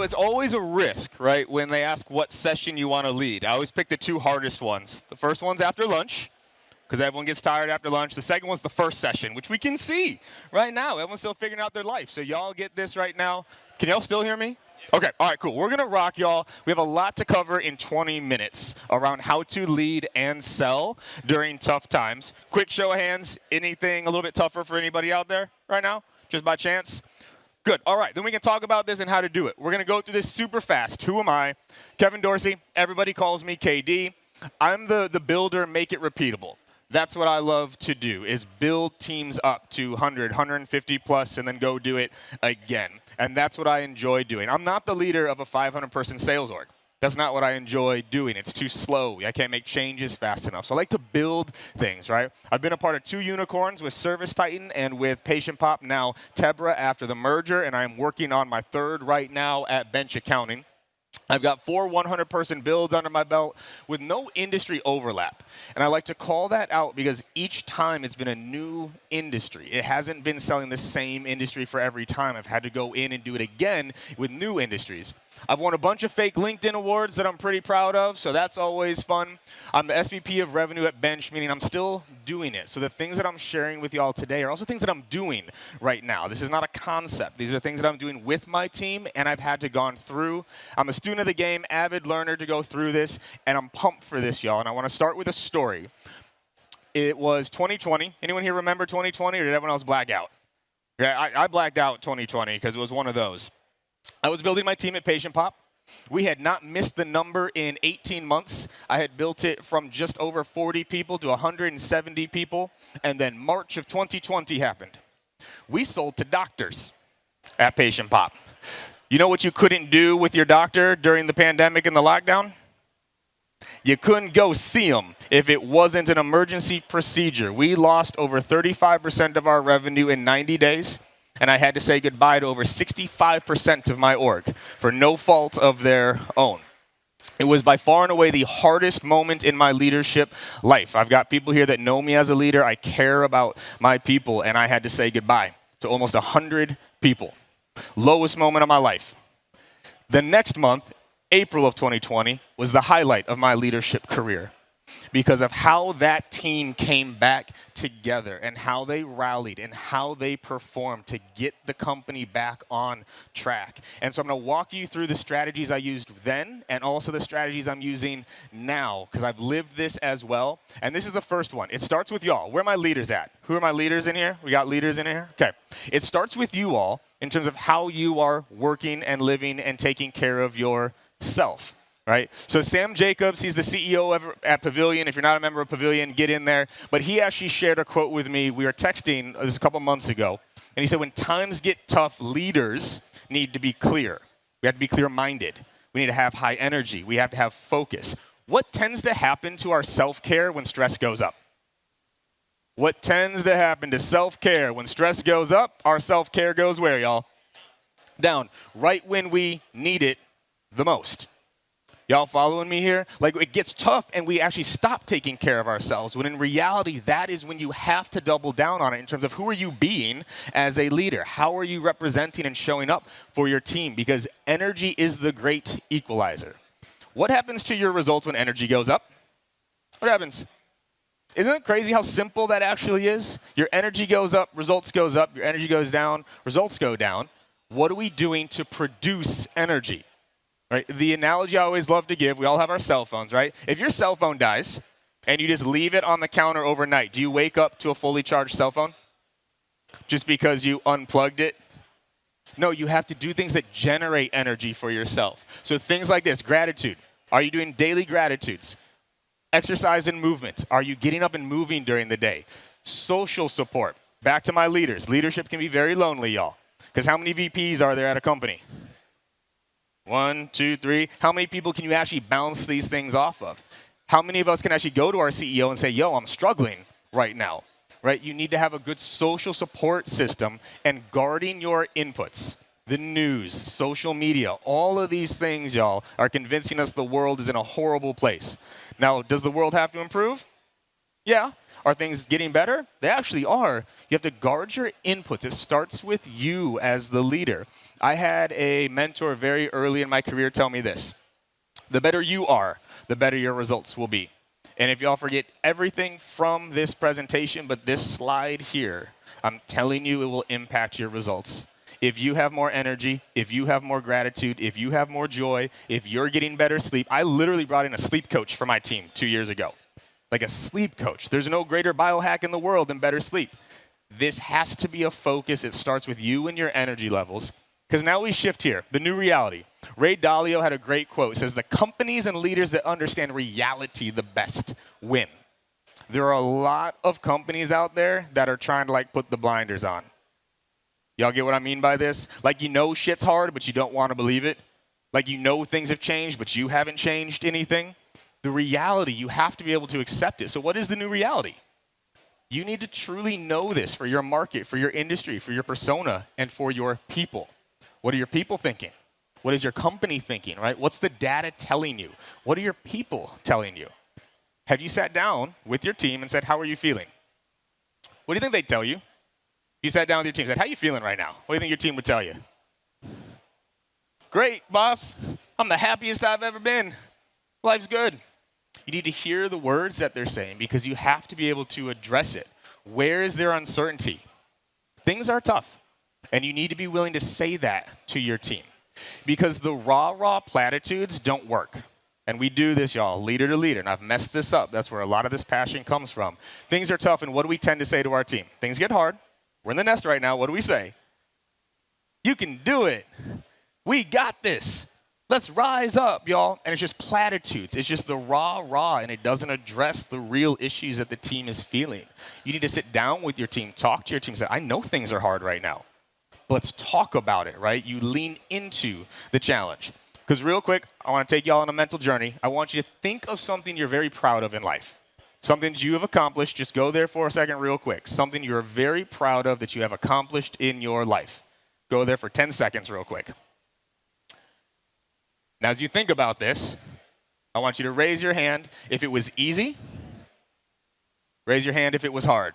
it's always a risk, right, when they ask what session you want to lead. I always pick the two hardest ones. The first one's after lunch, because everyone gets tired after lunch. The second one's the first session, which we can see right now. Everyone's still figuring out their life. So y'all get this right now. Can y'all still hear me? Okay, all right, cool. We're going to rock, y'all. We have a lot to cover in 20 minutes around how to lead and sell during tough times. Quick show of hands, anything a little bit tougher for anybody out there right now, just by chance? Good. All right, then we can talk about this and how to do it. We're going to go through this super fast. Who am I? Kevin Dorsey. Everybody calls me KD. I'm the builder, make it repeatable. That's what I love to do, is build teams up to 100, 150 plus, and then go do it again. And that's what I enjoy doing. I'm not the leader of a 500-person sales org. That's not what I enjoy doing. It's too slow. I can't make changes fast enough. So I like to build things, right? I've been a part of 2 unicorns with Service Titan and with Patient Pop, now Tebra after the merger, and I'm working on my 3rd right now at Bench Accounting. I've got 4 100-person builds under my belt with no industry overlap. And I like to call that out because each time it's been a new industry. It hasn't been selling the same industry for every time. I've had to go in and do it again with new industries. I've won a bunch of fake LinkedIn awards that I'm pretty proud of, so that's always fun. I'm the SVP of Revenue at Bench, meaning I'm still doing it. So the things that I'm sharing with y'all today are also things that I'm doing right now. This is not a concept. These are things that I'm doing with my team, and I've had to gone through. I'm a student of the game, avid learner to go through this, and I'm pumped for this, y'all. And I want to start with a story. It was 2020. Anyone here remember 2020, or did everyone else black out? Yeah, I blacked out 2020 because it was one of those. I was building my team at Patient Pop. We had not missed the number in 18 months. I had built it from just over 40 people to 170 people, and then March of 2020 happened. We sold to doctors at Patient Pop. You know what you couldn't do with your doctor during the pandemic and the lockdown? You couldn't go see them if it wasn't an emergency procedure. We lost over 35% of our revenue in 90 days. And I had to say goodbye to over 65% of my org for no fault of their own. It was by far and away the hardest moment in my leadership life. I've got people here that know me as a leader. I care about my people, and I had to say goodbye to almost 100 people. Lowest moment of my life. The next month, April of 2020, was the highlight of my leadership career, because of how that team came back together and how they rallied and how they performed to get the company back on track. And so I'm going to walk you through the strategies I used then and also the strategies I'm using now, because I've lived this as well. And this is the first one. It starts with y'all. Where are my leaders at? Who are my leaders in here? We got leaders in here? Okay. It starts with you all in terms of how you are working and living and taking care of yourself. Right? So Sam Jacobs, he's the CEO at Pavilion. If you're not a member of Pavilion, get in there. But he actually shared a quote with me. We were texting this a couple months ago. And he said, when times get tough, leaders need to be clear. We have to be clear-minded. We need to have high energy. We have to have focus. What tends to happen to our self-care when stress goes up? What tends to happen to self-care when stress goes up? Our self-care goes where, y'all? Down. Right when we need it the most. Y'all following me here? Like, it gets tough and we actually stop taking care of ourselves, when in reality, that is when you have to double down on it in terms of who are you being as a leader? How are you representing and showing up for your team? Because energy is the great equalizer. What happens to your results when energy goes up? What happens? Isn't it crazy how simple that actually is? Your energy goes up, results goes up. Your energy goes down, results go down. What are we doing to produce energy? Right? The analogy I always love to give, we all have our cell phones, right? If your cell phone dies and you just leave it on the counter overnight, do you wake up to a fully charged cell phone just because you unplugged it? No, you have to do things that generate energy for yourself. So things like this, gratitude. Are you doing daily gratitudes? Exercise and movement. Are you getting up and moving during the day? Social support. Back to my leaders. Leadership can be very lonely, y'all. Because how many VPs are there at a company? 1, 2, 3. How many people can you actually bounce these things off of? How many of us can actually go to our CEO and say, yo, I'm struggling right now, right? You need to have a good social support system and guarding your inputs. The news, social media, all of these things, y'all, are convincing us the world is in a horrible place. Now, does the world have to improve? Yeah. Are things getting better? They actually are. You have to guard your inputs. It starts with you as the leader. I had a mentor very early in my career tell me this. The better you are, the better your results will be. And if y'all forget everything from this presentation, but this slide here, I'm telling you it will impact your results. If you have more energy, if you have more gratitude, if you have more joy, if you're getting better sleep. I literally brought in a sleep coach for my team 2 years ago. Like a sleep coach. There's no greater biohack in the world than better sleep. This has to be a focus. It starts with you and your energy levels. Because now we shift here, the new reality. Ray Dalio had a great quote. It says, the companies and leaders that understand reality the best win. There are a lot of companies out there that are trying to like put the blinders on. Y'all get what I mean by this? Like you know shit's hard, but you don't want to believe it. Like you know things have changed, but you haven't changed anything. The reality, you have to be able to accept it. So what is the new reality? You need to truly know this for your market, for your industry, for your persona, and for your people. What are your people thinking? What is your company thinking, right? What's the data telling you? What are your people telling you? Have you sat down with your team and said, how are you feeling? What do you think they'd tell you? You sat down with your team and said, how are you feeling right now? What do you think your team would tell you? Great, boss. I'm the happiest I've ever been. Life's good. You need to hear the words that they're saying because you have to be able to address it. Where is their uncertainty? Things are tough. And you need to be willing to say that to your team. Because the raw platitudes don't work. And we do this, y'all, leader to leader. And I've messed this up. That's where a lot of this passion comes from. Things are tough, and what do we tend to say to our team? Things get hard. We're in the nest right now. What do we say? You can do it. We got this. Let's rise up, y'all. And it's just platitudes. It's just the raw, and it doesn't address the real issues that the team is feeling. You need to sit down with your team, talk to your team, say, I know things are hard right now. Let's talk about it, right? You lean into the challenge. Because real quick, I want to take y'all on a mental journey. I want you to think of something you're very proud of in life. Something that you have accomplished. Just go there for a second real quick. Something you're very proud of that you have accomplished in your life. Go there for 10 seconds real quick. Now, as you think about this, I want you to raise your hand if it was easy. Raise your hand if it was hard.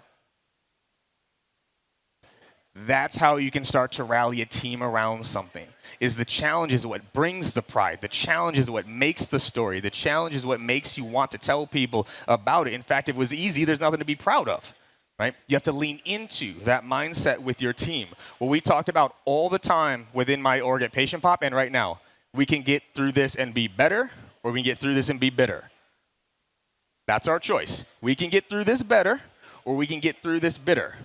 That's how you can start to rally a team around something. Is the challenge is what brings the pride. The challenge is what makes the story. The challenge is what makes you want to tell people about it. In fact, if it was easy, there's nothing to be proud of, right? You have to lean into that mindset with your team. What we talked about all the time within my org at Patient Pop and right now, we can get through this and be better, or we can get through this and be bitter. That's our choice. We can get through this better, or we can get through this bitter.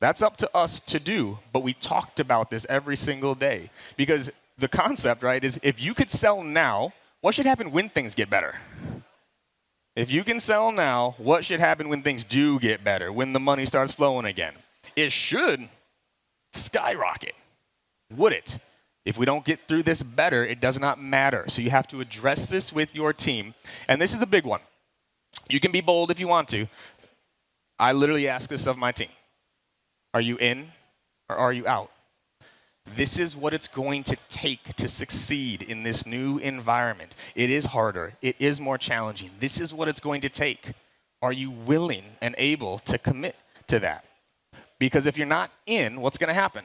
That's up to us to do, but we talked about this every single day. Because the concept, right, is if you could sell now, what should happen when things get better? If you can sell now, what should happen when things do get better, when the money starts flowing again? It should skyrocket. Would it? If we don't get through this better, it does not matter. So you have to address this with your team. And this is a big one. You can be bold if you want to. I literally ask this of my team. Are you in or are you out? This is what it's going to take to succeed in this new environment. It is harder. It is more challenging. This is what it's going to take. Are you willing and able to commit to that? Because if you're not in, what's going to happen?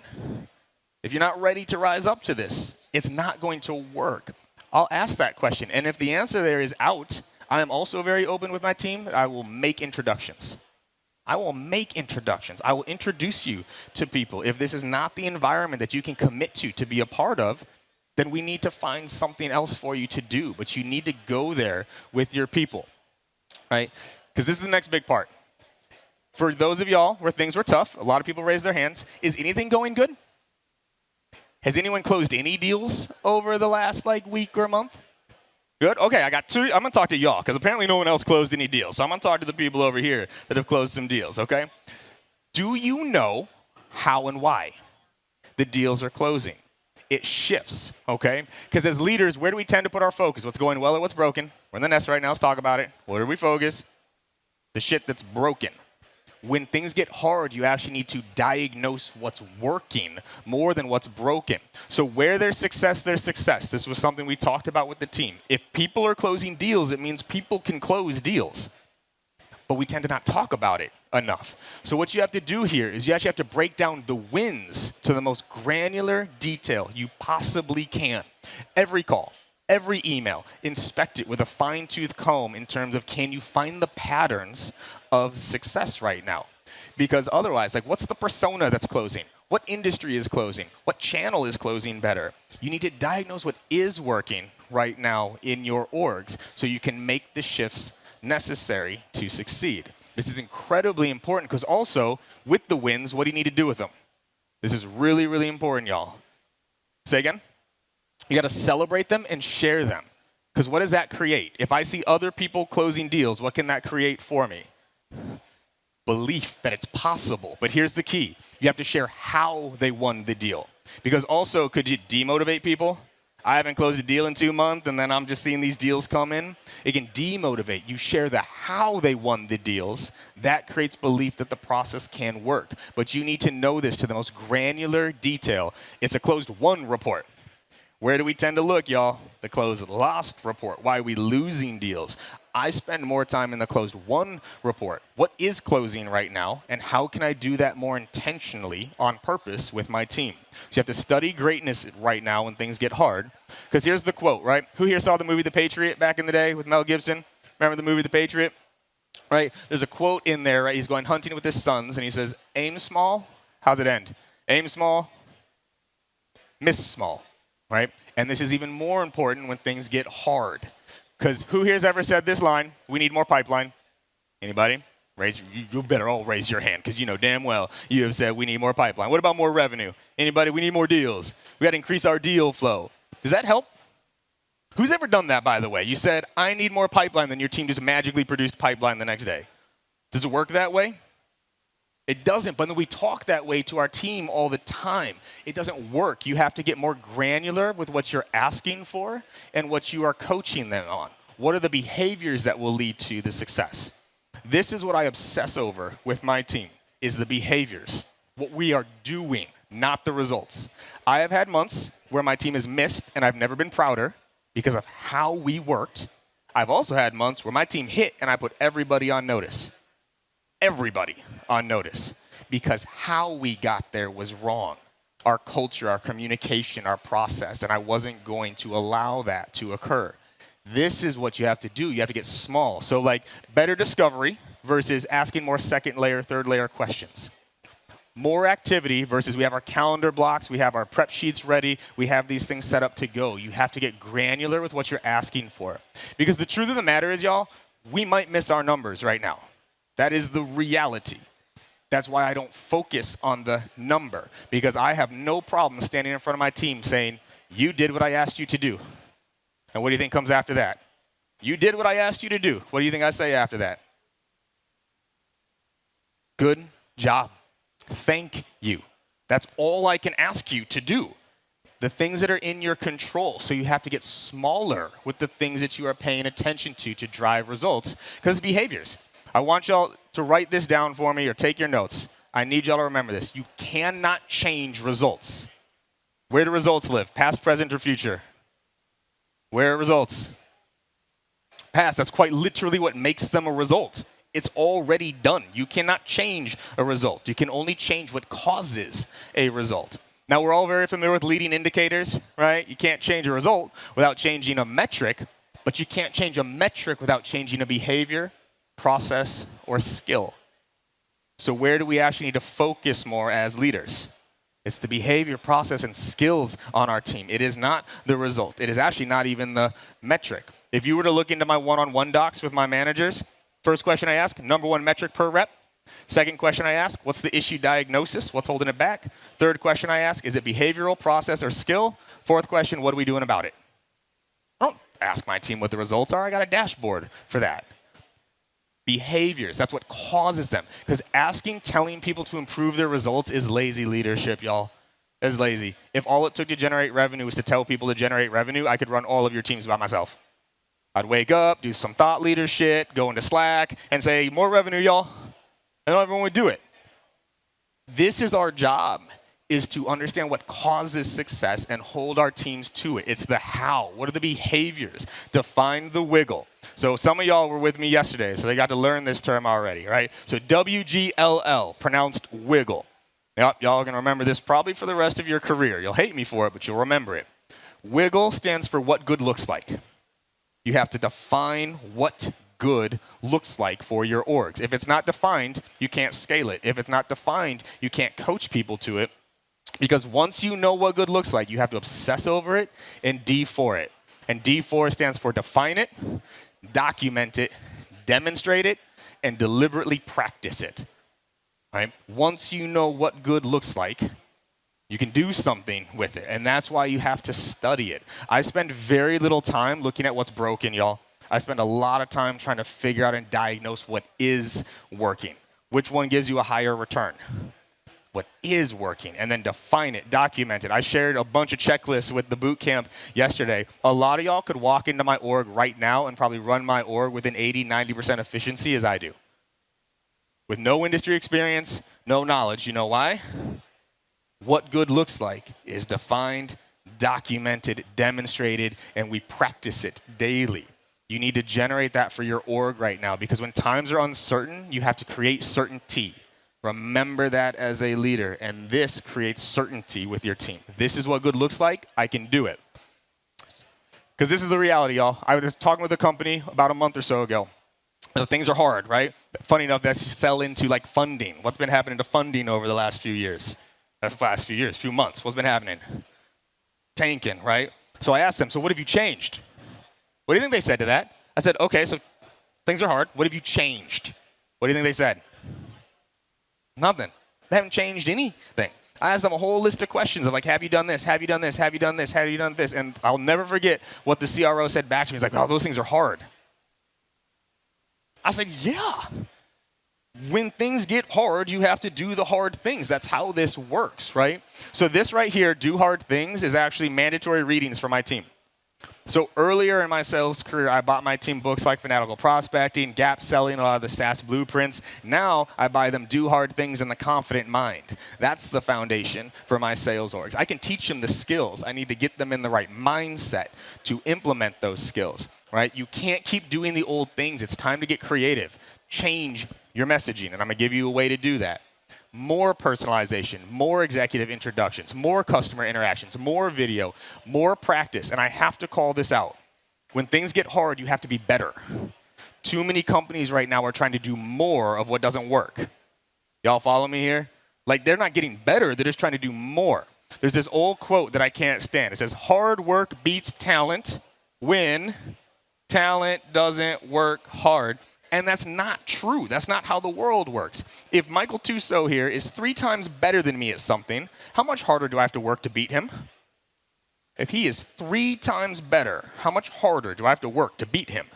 If you're not ready to rise up to this, it's not going to work. I'll ask that question. And if the answer there is out, I am also very open with my team. I will make introductions. I will introduce you to people. If this is not the environment that you can commit to be a part of, then we need to find something else for you to do. But you need to go there with your people, right? Because this is the next big part. For those of y'all where things were tough, a lot of people raised their hands. Is anything going good? Has anyone closed any deals over the last week or month? Good? Okay, I got two. I'm going to talk to y'all because apparently no one else closed any deals. So I'm going to talk to the people over here that have closed some deals, okay? Do you know how and why the deals are closing? It shifts, okay? Because as leaders, where do we tend to put our focus? What's going well or what's broken? We're in the nest right now. Let's talk about it. Where do we focus? The shit that's broken. When things get hard, you actually need to diagnose what's working more than what's broken. So where there's success, there's success. This was something we talked about with the team. If people are closing deals, it means people can close deals. but we tend to not talk about it enough. So what you have to do here is you actually have to break down the wins to the most granular detail you possibly can. Every call, every email, inspect it with a fine-tooth comb in terms of, can you find the patterns of success right now? Because otherwise, like, what's the persona that's closing? What industry is closing? What channel is closing better? You need to diagnose what is working right now in your orgs so you can make the shifts necessary to succeed. This is incredibly important because also, with the wins, what do you need to do with them? This is really, really important, y'all. Say again? You got to celebrate them and share them. Because what does that create? If I see other people closing deals, what can that create for me? Belief that it's possible. But here's the key. You have to share how they won the deal. Because also, could you demotivate people? I haven't closed a deal in 2 months, and then I'm just seeing these deals come in. It can demotivate. You share the how they won the deals. That creates belief that the process can work. But you need to know this to the most granular detail. It's a closed won report. Where do we tend to look, y'all? The closed lost report. Why are we losing deals? I spend more time in the closed won report. What is closing right now, and how can I do that more intentionally on purpose with my team? So you have to study greatness right now when things get hard. Because here's the quote, right? Who here saw the movie The Patriot back in the day with Mel Gibson? Remember the movie The Patriot? Right? There's a quote in there, right? He's going hunting with his sons, and he says, aim small. How's it end? Aim small, miss small. Right? And this is even more important when things get hard. Because who here's ever said this line? We need more pipeline. Anybody? You better all raise your hand because you know damn well you have said we need more pipeline. What about more revenue? Anybody? We need more deals. We got to increase our deal flow. Does that help? Who's ever done that, by the way? You said, I need more pipeline, then your team just magically produced pipeline the next day. Does it work that way? It doesn't, but then we talk that way to our team all the time. It doesn't work. You have to get more granular with what you're asking for and what you are coaching them on. What are the behaviors that will lead to the success? This is what I obsess over with my team, is the behaviors. What we are doing, not the results. I have had months where my team has missed and I've never been prouder because of how we worked. I've also had months where my team hit and I put everybody on notice. Everybody on notice, because how we got there was wrong. Our culture, our communication, our process, and I wasn't going to allow that to occur. This is what you have to do. You have to get small. So like better discovery versus asking more second layer, third layer questions. More activity versus we have our calendar blocks, we have our prep sheets ready, we have these things set up to go. You have to get granular with what you're asking for. Because the truth of the matter is, y'all, we might miss our numbers right now. That is the reality. That's why I don't focus on the number, because I have no problem standing in front of my team saying, you did what I asked you to do. And what do you think comes after that? You did what I asked you to do. What do you think I say after that? Good job. Thank you. That's all I can ask you to do. The things that are in your control. So you have to get smaller with the things that you are paying attention to drive results, because it's behaviors. I want y'all to write this down for me or take your notes. I need y'all to remember this. You cannot change results. Where do results live? Past, present, or future? Where are results? Past. That's quite literally what makes them a result. It's already done. You cannot change a result. You can only change what causes a result. Now, we're all very familiar with leading indicators, right? You can't change a result without changing a metric, but you can't change a metric without changing a behavior, process, or skill. So where do we actually need to focus more as leaders? It's the behavior, process, and skills on our team. It is not the result. It is actually not even the metric. If you were to look into my one-on-one docs with my managers, first question I ask, number one metric per rep. Second question I ask, what's the issue diagnosis? What's holding it back? Third question I ask, is it behavioral, process, or skill? Fourth question, what are we doing about it? I don't ask my team what the results are. I got a dashboard for that. Behaviors, that's what causes them. Because telling people to improve their results is lazy leadership, y'all. It's lazy. If all it took to generate revenue was to tell people to generate revenue, I could run all of your teams by myself. I'd wake up, do some thought leader shit, go into Slack, and say, more revenue, y'all. And everyone would do it. This is our job, is to understand what causes success and hold our teams to it. It's the how. What are the behaviors? Define the wiggle. So some of y'all were with me yesterday, so they got to learn this term already, right? So WGLL, pronounced wiggle. Yep, y'all are going to remember this probably for the rest of your career. You'll hate me for it, but you'll remember it. Wiggle stands for what good looks like. You have to define what good looks like for your orgs. If it's not defined, you can't scale it. If it's not defined, you can't coach people to it. Because once you know what good looks like, you have to obsess over it and D4 it. And D4 stands for define it, document it, demonstrate it, and deliberately practice it. Right? Once you know what good looks like, you can do something with it. And that's why you have to study it. I spend very little time looking at what's broken, y'all. I spend a lot of time trying to figure out and diagnose what is working. Which one gives you a higher return? What is working, and then define it, document it. I shared a bunch of checklists with the boot camp yesterday. A lot of y'all could walk into my org right now and probably run my org with an 80, 90% efficiency as I do. With no industry experience, no knowledge. You know why? What good looks like is defined, documented, demonstrated, and we practice it daily. You need to generate that for your org right now, because when times are uncertain, you have to create certainty. Remember that as a leader, and this creates certainty with your team. This is what good looks like. I can do it. Because this is the reality, y'all. I was talking with a company about a month or so ago. Things are hard, right? Funny enough, that's fell into like funding. What's been happening to funding over the last few years? That's the last few years, few months. What's been happening? Tanking, right? So I asked them, so what have you changed? What do you think they said to that? I said, okay, so things are hard. What have you changed? What do you think they said? Nothing. They haven't changed anything. I asked them a whole list of questions of like, have you done this? Have you done this? Have you done this? Have you done this? And I'll never forget what the CRO said back to me. He's like, oh, those things are hard. I said, yeah. When things get hard, you have to do the hard things. That's how this works, right? So this right here, do hard things, is actually mandatory readings for my team. So earlier in my sales career, I bought my team books like Fanatical Prospecting, Gap Selling, a lot of the SaaS blueprints. Now I buy them Do Hard Things and The Confident Mind. That's the foundation for my sales orgs. I can teach them the skills. I need to get them in the right mindset to implement those skills, right? You can't keep doing the old things. It's time to get creative. Change your messaging, and I'm going to give you a way to do that. More personalization, more executive introductions, more customer interactions, more video, more practice. And I have to call this out. When things get hard, you have to be better. Too many companies right now are trying to do more of what doesn't work. Y'all follow me here? Like, they're not getting better, they're just trying to do more. There's this old quote that I can't stand. It says, hard work beats talent when talent doesn't work hard. And that's not true. That's not how the world works. If Michael Tussaud here is 3 times better than me at something, how much harder do I have to work to beat him? If he is 3 times better, how much harder do I have to work to beat him?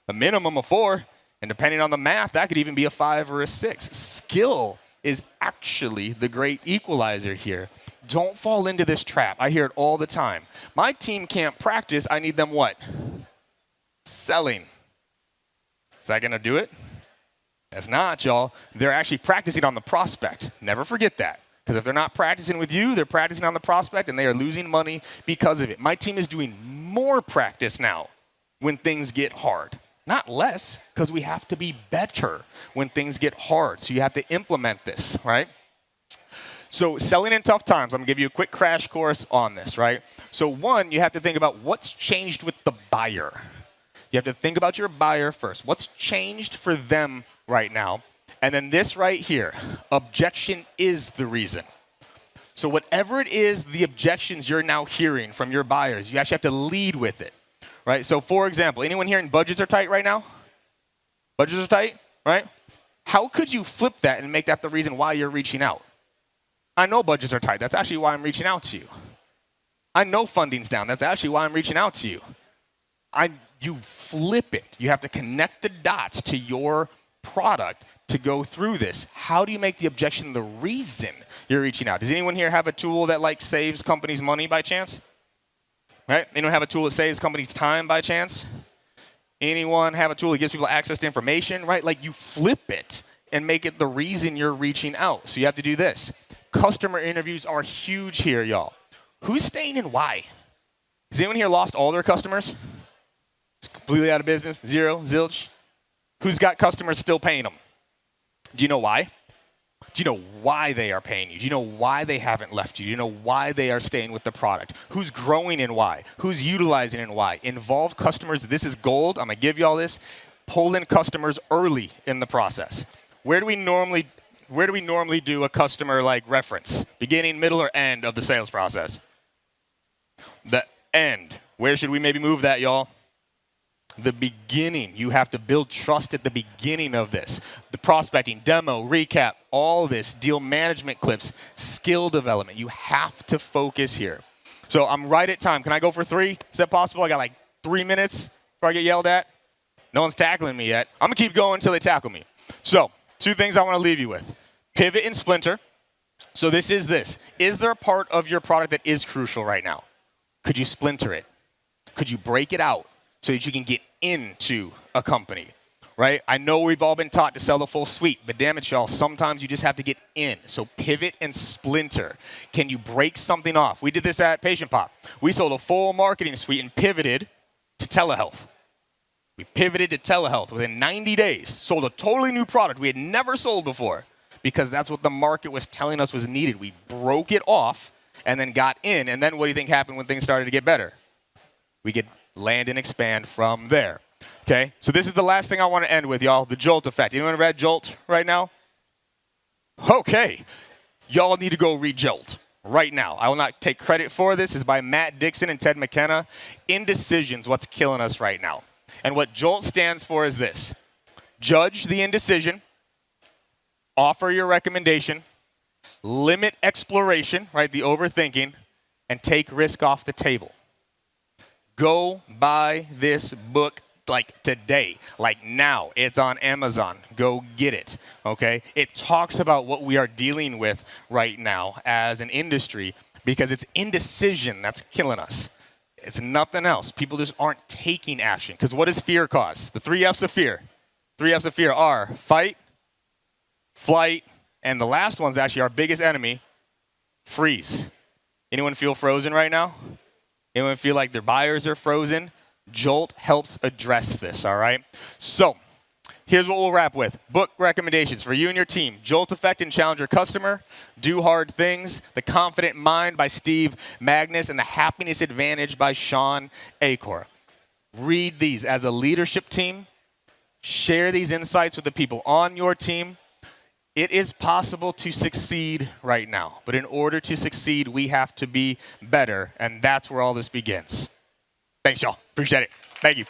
A minimum of 4, and depending on the math, that could even be a 5 or a 6. Skill is actually the great equalizer here. Don't fall into this trap. I hear it all the time. My team can't practice. I need them what? Selling. Is that going to do it? That's not, y'all. They're actually practicing on the prospect. Never forget that. Because if they're not practicing with you, they're practicing on the prospect, and they are losing money because of it. My team is doing more practice now when things get hard. Not less, because we have to be better when things get hard. So you have to implement this, right? So selling in tough times, I'm going to give you a quick crash course on this, right? So one, you have to think about what's changed with the buyer. You have to think about your buyer first. What's changed for them right now? And then this right here, objection is the reason. So whatever it is, the objections you're now hearing from your buyers, you actually have to lead with it, right? So for example, anyone hearing budgets are tight right now? Budgets are tight, right? How could you flip that and make that the reason why you're reaching out? I know budgets are tight. That's actually why I'm reaching out to you. I know funding's down. That's actually why I'm reaching out to you. You flip it. You have to connect the dots to your product to go through this. How do you make the objection the reason you're reaching out? Does anyone here have a tool that like saves companies money by chance? Right? Anyone have a tool that saves companies time by chance? Anyone have a tool that gives people access to information? Right? Like you flip it and make it the reason you're reaching out. So you have to do this. Customer interviews are huge here, y'all. Who's staying and why? Has anyone here lost all their customers? It's completely out of business, zero, zilch. Who's got customers still paying them? Do you know why? Do you know why they are paying you? Do you know why they haven't left you? Do you know why they are staying with the product? Who's growing and why? Who's utilizing and why? Involve customers. This is gold. I'm going to give you all this. Pull in customers early in the process. Where do we normally do a customer like reference? Beginning, middle, or end of the sales process? The end. Where should we maybe move that, y'all? The beginning. You have to build trust at the beginning of this. The prospecting, demo, recap, all this, deal management clips, skill development. You have to focus here. So I'm right at time. Can I go for 3? Is that possible? I got like 3 minutes before I get yelled at. No one's tackling me yet. I'm going to keep going until they tackle me. So 2 things I want to leave you with. Pivot and splinter. So this. Is there a part of your product that is crucial right now? Could you splinter it? Could you break it out so that you can get into a company, right? I know we've all been taught to sell the full suite, but damn it, y'all, sometimes you just have to get in. So pivot and splinter. Can you break something off? We did this at Patient Pop. We sold a full marketing suite and pivoted to telehealth. We pivoted to telehealth within 90 days, sold a totally new product we had never sold before because that's what the market was telling us was needed. We broke it off and then got in, and then what do you think happened when things started to get better? We could land and expand from there. Okay, so this is the last thing I want to end with, y'all, the Jolt effect. Anyone read Jolt right now? Okay, y'all need to go read Jolt right now. I will not take credit for this. It's by Matt Dixon and Ted McKenna. Indecision's what's killing us right now. And what Jolt stands for is this. Judge the indecision, offer your recommendation, limit exploration, right, the overthinking, and take risk off the table. Go buy this book like today, like now. It's on Amazon. Go get it, okay? It talks about what we are dealing with right now as an industry because it's indecision that's killing us. It's nothing else. People just aren't taking action. Because what does fear cause? The 3 F's of fear. 3 F's of fear are fight, flight, and the last one's actually our biggest enemy, freeze. Anyone feel frozen right now? Anyone feel like their buyers are frozen? Jolt helps address this, all right? So here's what we'll wrap with. Book recommendations for you and your team. Jolt Effect and Challenge Your Customer. Do Hard Things. The Confident Mind by Steve Magnus. And The Happiness Advantage by Sean Acor. Read these as a leadership team. Share these insights with the people on your team. It is possible to succeed right now. But in order to succeed, we have to be better. And that's where all this begins. Thanks, y'all. Appreciate it. Thank you.